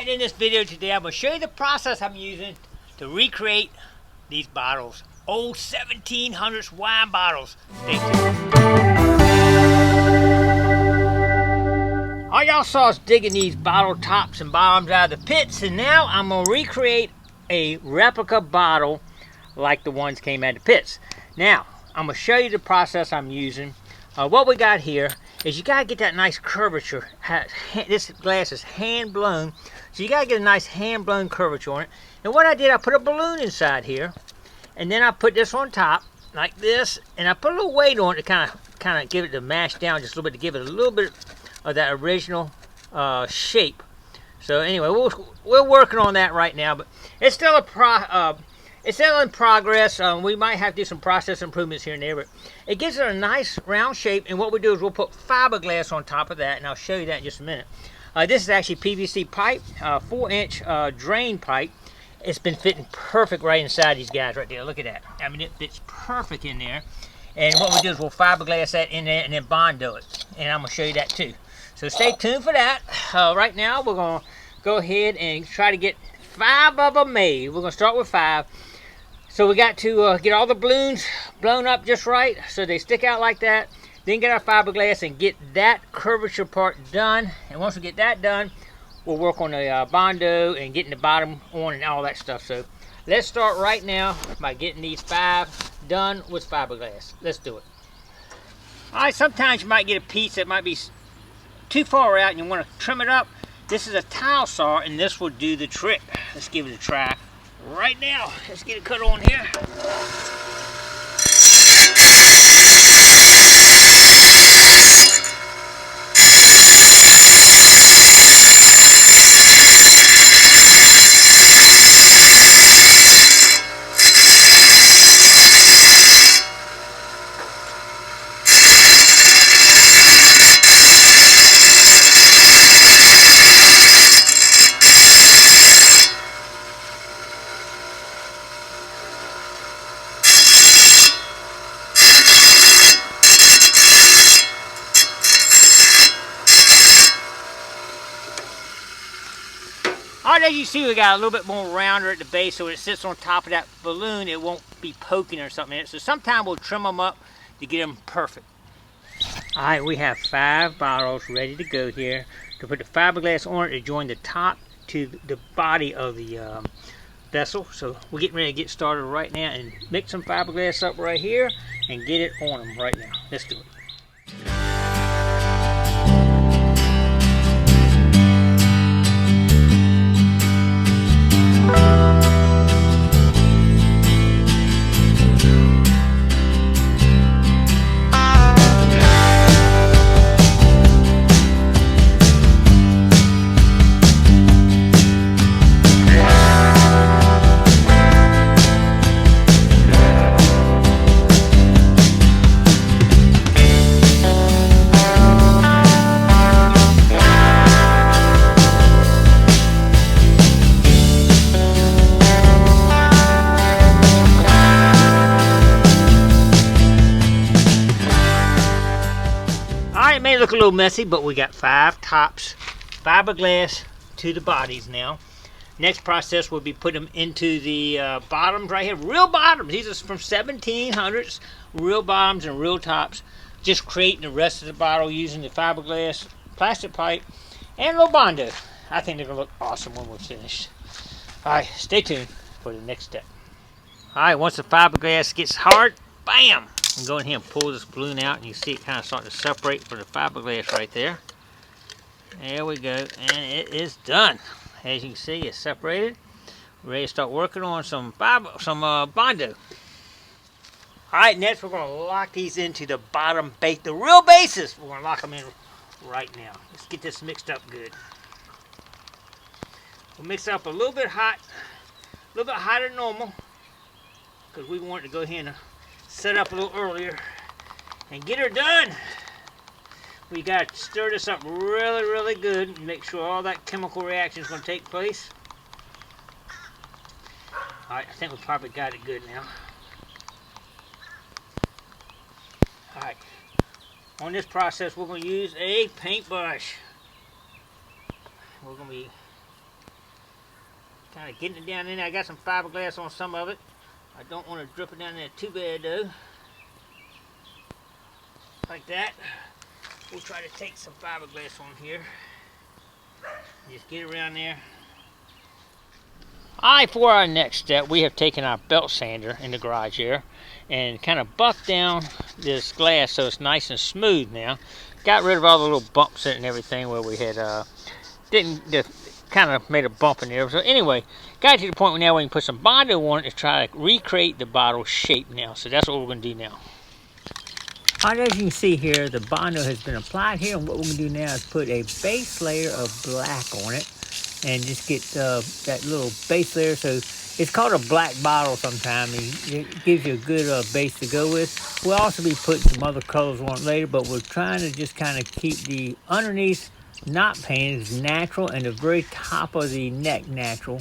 Alright, in this video today I'm going to show you the process I'm using to recreate these bottles. Old 1700s wine bottles. Stay tuned. All y'all saw us digging these bottle tops and bottoms out of the pits, and now I'm going to recreate a replica bottle like the ones came out of the pits. Now, I'm going to show you the process I'm using. What we got here is you got to get that nice curvature. This glass is hand blown, so you got to get a nice hand blown curvature on it. And what I did, I put a balloon inside here, and then I put this on top like this, and I put a little weight on it to kind of give it to mash down just a little bit, to give it a little bit of that original shape. So anyway, we're working on that right now, but it's still it's still in progress. We might have to do some process improvements here and there, but it gives it a nice round shape. And what we do is we'll put fiberglass on top of that, and I'll show you that in just a minute. This is actually PVC pipe, 4-inch drain pipe. It's been fitting perfect right inside these guys right there. Look at that. I mean, it fits perfect in there. And what we do is we'll fiberglass that in there and then Bondo it. And I'm going to show you that too. So stay tuned for that. Right now, we're going to go ahead and try to get 5 of them made. We're going to start with 5. So we got to get all the balloons blown up just right so they stick out like that. Then get our fiberglass and get that curvature part done. And once we get that done, we'll work on the Bondo and getting the bottom on and all that stuff. So let's start right now by getting these 5 done with fiberglass. Let's do it. Alright, sometimes you might get a piece that might be too far out and you want to trim it up. This is a tile saw and this will do the trick. Let's give it a try right now. Let's get it cut on here. Alright, as you see, we got a little bit more rounder at the base, so when it sits on top of that balloon, it won't be poking or something in it. So sometimes we'll trim them up to get them perfect. Alright, we have 5 bottles ready to go here to put the fiberglass on it to join the top to the body of the vessel. So we're getting ready to get started right now and mix some fiberglass up right here and get it on them right now. Let's do it. It may look a little messy, but we got 5 tops, fiberglass to the bodies now. Next process will be put them into the bottoms right here. Real bottoms. These are from 1700s. Real bottoms and real tops. Just creating the rest of the bottle using the fiberglass, plastic pipe, and a little Bondo. I think they're going to look awesome when we're finished. Alright, stay tuned for the next step. Alright, once the fiberglass gets hard, bam! And go in here and pull this balloon out, and you see it kind of starting to separate from the fiberglass right there. There we go, and it is done. As you can see, it's separated. We're ready to start working on some Bondo. Alright, next we're going to lock these into the bottom base, the real bases. We're going to lock them in right now. Let's get this mixed up good. We'll mix it up a little bit hot, a little bit hotter than normal, because we want it to go ahead and set up a little earlier and get her done. We got to stir this up really, really good and make sure all that chemical reaction is going to take place. Alright, I think we probably got it good now. Alright, on this process we're going to use a paintbrush. We're going to be Kind of getting it down in there. I got some fiberglass on some of it. I don't want to drip it down there too bad though. Like that. We'll try to take some fiberglass on here. Just get it around there. Alright, for our next step, we have taken our belt sander in the garage here and kind of buffed down this glass so it's nice and smooth now. Got rid of all the little bumps in it and everything where we had kind of made a bump in there. So anyway, got to the point where now we can put some Bondo on it to try to recreate the bottle shape now. So that's what we're going to do now. Alright, as you can see here, the Bondo has been applied here, and what we're going to do now is put a base layer of black on it and just get that little base layer. So it's called a black bottle sometimes. It gives you a good base to go with. We'll also be putting some other colors on it later, but we're trying to just kind of keep the underneath not painted as natural and the very top of the neck natural.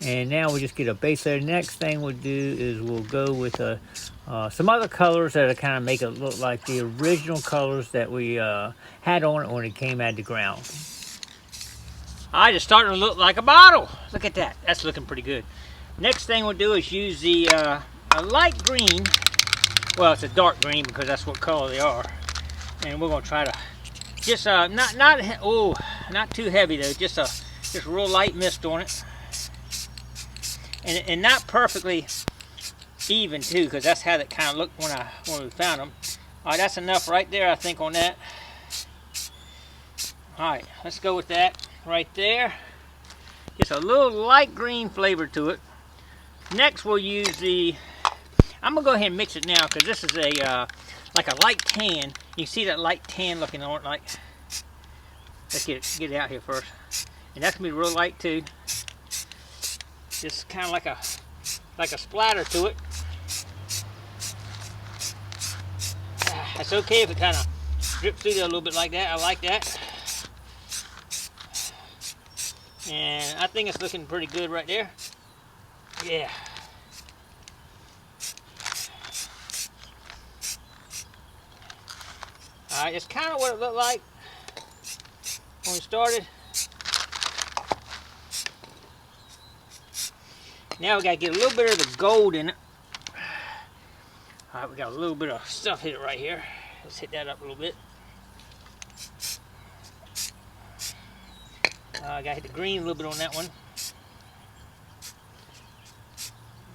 And now we'll just get a base layer. Next thing we'll do is we'll go with some other colors that kind of make it look like the original colors that we had on it when it came out of the ground. Alright, it's starting to look like a bottle. Look at that. That's looking pretty good. Next thing we'll do is use the a light green. Well, it's a dark green because that's what color they are. And we're going to try to just not too heavy though. Just real light mist on it. And not perfectly even too, because that's how it kind of looked when we found them. All right, that's enough right there, I think, on that. All right, let's go with that right there. Just a little light green flavor to it. Next, we'll use the. I'm gonna go ahead and mix it now because this is a like a light tan. You can see that light tan looking on it. Like, let's get it out here first, and that's gonna be real light too. Just kind of like a splatter to it. That's okay if it kind of drips through there a little bit like that. I like that. And I think it's looking pretty good right there. Yeah. Alright, it's kind of what it looked like when we started. Now we got to get a little bit of the gold in it. Alright, we got a little bit of stuff hit it right here. Let's hit that up a little bit. I got to hit the green a little bit on that one.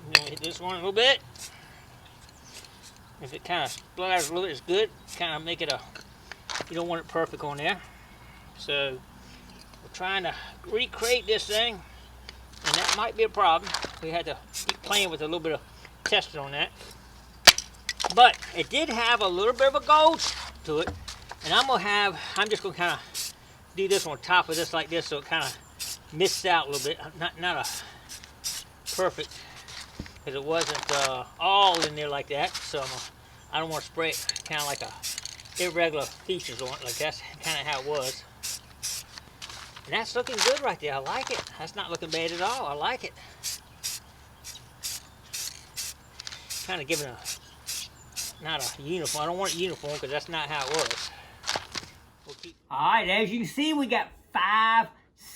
And then we hit this one a little bit. If it kind of splatters a little bit, it's good. Kind of make it you don't want it perfect on there. So we're trying to recreate this thing, and that might be a problem. We had to keep playing with a little bit of testing on that. But it did have a little bit of a gold to it. And I'm just going to kind of do this on top of this like this so it kind of mists out a little bit. Not a perfect, because it wasn't all in there like that. So I don't want to spray it kind of like a irregular features on it. Like that's kind of how it was. And that's looking good right there. I like it. That's not looking bad at all. I like it. Kind of giving not a uniform. I don't want a uniform because that's not how it was. Alright, as you can see, we got 5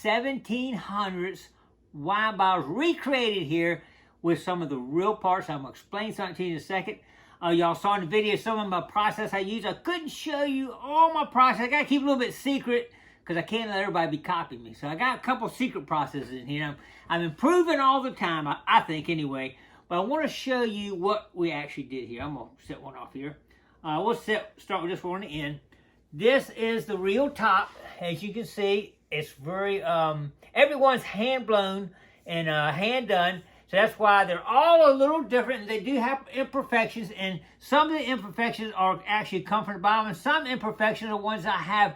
1700s wine bottles recreated here with some of the real parts. I'm going to explain something to you in a second. Y'all saw in the video some of my process I use. I couldn't show you all my process. I got to keep a little bit secret because I can't let everybody be copying me. So I got a couple secret processes in here. I'm improving all the time, I think anyway. But I want to show you what we actually did here. I'm going to set one off here. We'll start with this one on the end. This is the real top. As you can see, it's very, everyone's hand blown and hand done. So that's why they're all a little different. They do have imperfections, and some of the imperfections are actually come from the bottom, and some imperfections are ones I have,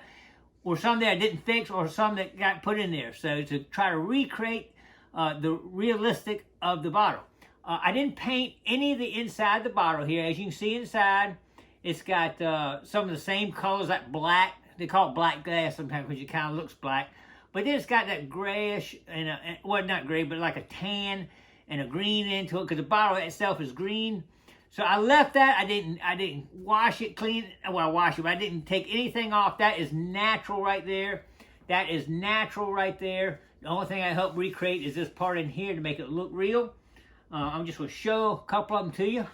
or some that I didn't fix, or some that got put in there. So to try to recreate the realistic of the bottle. I didn't paint any of the inside of the bottle here. As you can see inside, it's got some of the same colors like black. They call it black glass sometimes because it kind of looks black. But then it's got that grayish, well, not gray, but like a tan and a green into it because the bottle itself is green. So I left that. I didn't wash it clean. Well, I washed it, but I didn't take anything off. That is natural right there. That is natural right there. The only thing I help recreate is this part in here to make it look real. I'm just going to show a couple of them to you.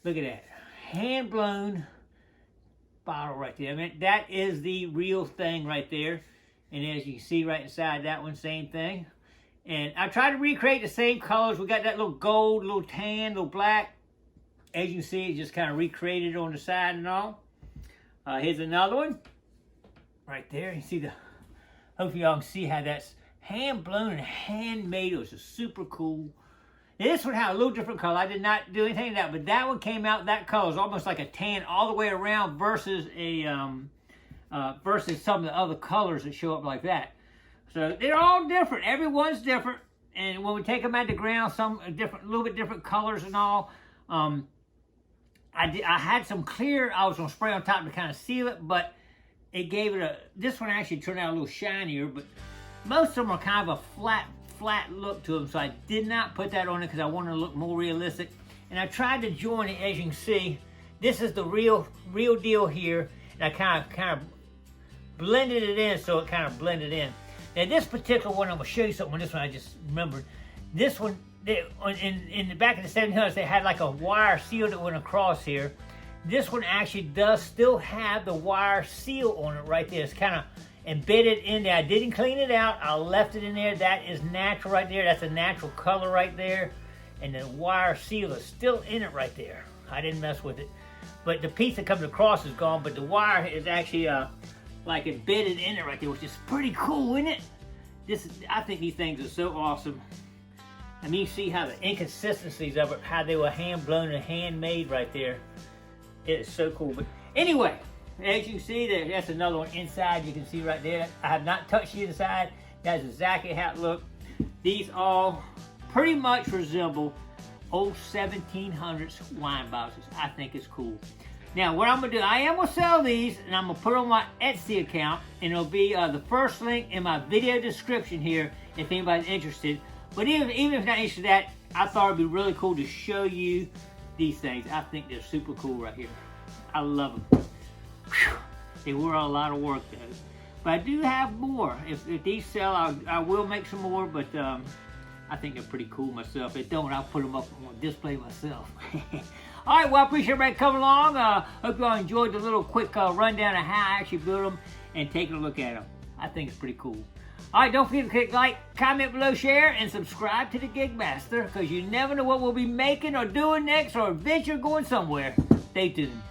Look at that. Hand-blown bottle right there. I mean, that is the real thing right there. And as you can see right inside that one, same thing. And I tried to recreate the same colors. We got that little gold, little tan, little black. As you can see, it just kind of recreated on the side and all. Here's another one. Right there. You see the... Hopefully y'all can see how that's hand-blown and handmade. It was just super cool. This one had a little different color. I did not do anything to that, but that one came out, that color is almost like a tan all the way around versus a versus some of the other colors that show up like that. So they're all different. Everyone's different. And when we take them out the ground, some different, a little bit different colors and all. I had some clear I was going to spray on top to kind of seal it, but it gave it a, this one actually turned out a little shinier, but most of them are kind of a flat look to them, so I did not put that on it because I wanted to look more realistic. And I tried to join it, as you can see. This is the real deal here, and I kind of blended it in so it kind of blended in. Now this particular one, I'm going to show you something on this one I just remembered. This one, in the back of the 1700s, they had like a wire seal that went across here. This one actually does still have the wire seal on it right there. It's kind of embedded in there. I didn't clean it out. I left it in there. That is natural right there. That's a natural color right there. And the wire seal is still in it right there. I didn't mess with it. But the piece that comes across is gone, but the wire is actually like embedded in it right there, which is pretty cool, isn't it? I think these things are so awesome. I mean, you see how the inconsistencies of it, how they were hand-blown and handmade right there. It is so cool. But anyway, as you can see, that's another one inside. You can see right there. I have not touched the inside. That's exactly how it looked. These all pretty much resemble old 1700s wine bottles. I think it's cool. Now, what I'm going to do, I am going to sell these, and I'm going to put on my Etsy account, and it'll be the first link in my video description here if anybody's interested. But even if you're not interested in that, I thought it'd be really cool to show you these things. I think they're super cool right here. I love them. Whew. They were a lot of work, though. But I do have more. If these sell, I will make some more, but I think they're pretty cool myself. If they don't, I'll put them up on display myself. All right, well, I appreciate everybody coming along. Hope you all enjoyed the little quick rundown of how I actually build them and taking a look at them. I think it's pretty cool. All right, don't forget to click like, comment below, share, and subscribe to the Gigmaster, because you never know what we'll be making or doing next, or adventure going somewhere. Stay tuned.